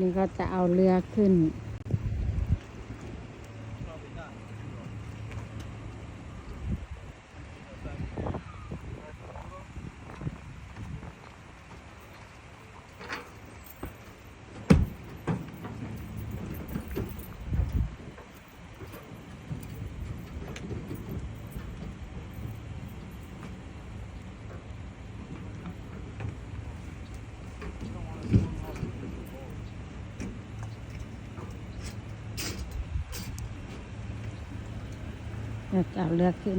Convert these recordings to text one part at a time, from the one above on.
นี่ก็จะเอาเรือขึ้นเราจะเอาเรือขึ้น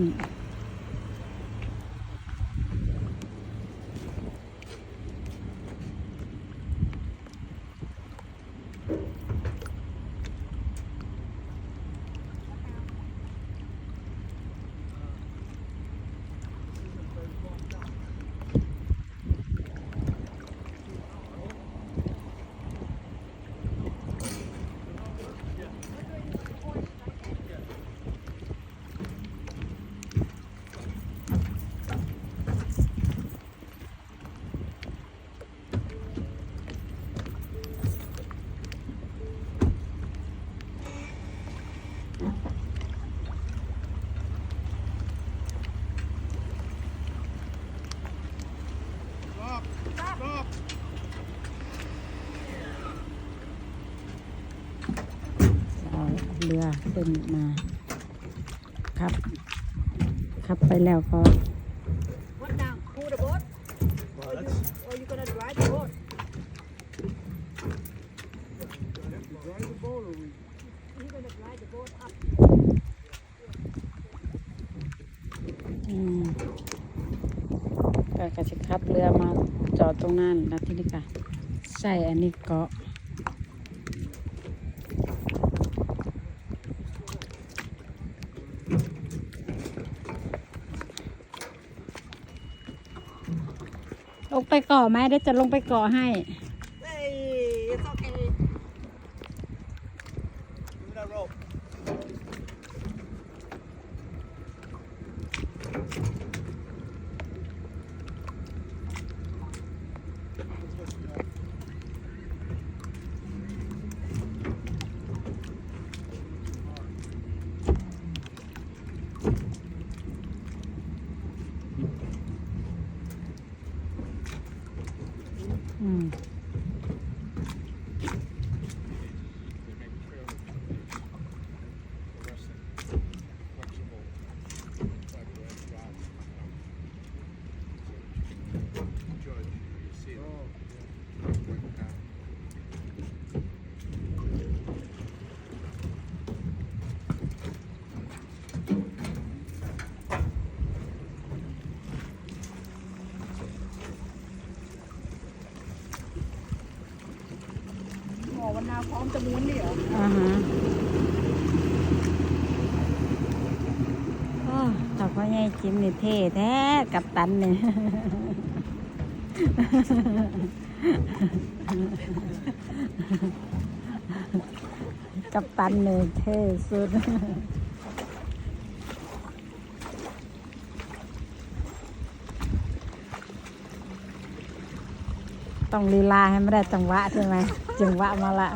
เรือขึ้นมาครับไปแล้วก็ What now? Pull the boat? Or you gonna drive the boat? You're gonna drive the boat up. ก็จะขับเรือมาจอดตรงนั้นแล้วที่นี่ค่ะใช่อันนี้เกาะลงไปเกาะไหมเดี๋ยวจะลงไปเกาะให้ Hey, it's okay. Give me that rope.วันนาพร้อมจะม้วนนี่เหรอ ถ้าพ่อใหญ่จิ้มนี่เท่แท้กับตันเนี่ย กับตันเนี่ยเท่สุด ต้องลีลาให้ไม่ได้จังหวะใช่ไหมจังหวะมาละ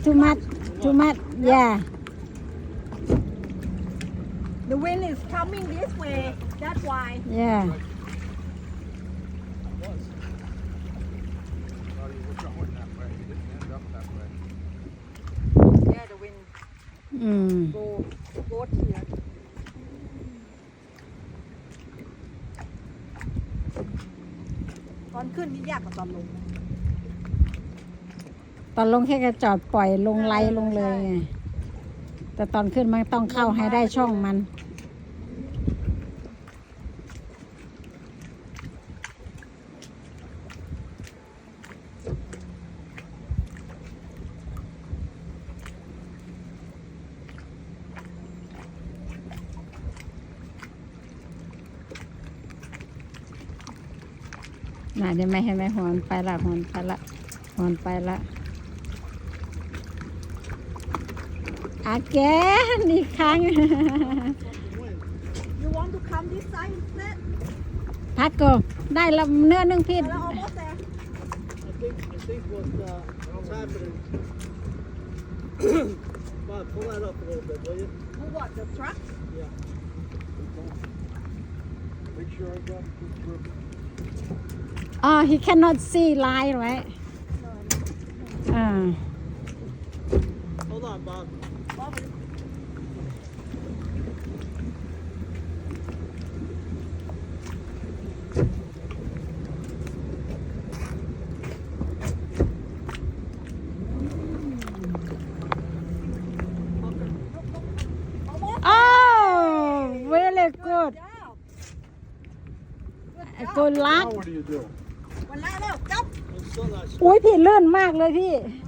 Too much. too much yeah The wind is coming this way. That's why. yeah Oh, you were going that way. You didn't end up that way. Yeah, the wind go here. ตอนขึ้นนี่ยากกว่าตอนลง ตอนลงแค่กระจอดปล่อยลงไหลลงเลยไงแต่ตอนขึ้นมันต้องเข้าให้ได้ช่องมัน น่ะเห็นไหมหอนไปละหอนไปละอาแกนอีกครั้ง You want to come this side instead. พัดโกได้ละเนื้อนึ่งพี่ We're almost there. I think what's happening. Bob, pull that up a little bit, will you? Who what? The truck? Yeah. Make sure I got this grip. he cannot see line right Hold on, Bob. very good Job. good luck Now what do you do? วันแรกแล้วจับ It's still not อุ้ยพี่ลื่นมากเลยพี่ Dạ.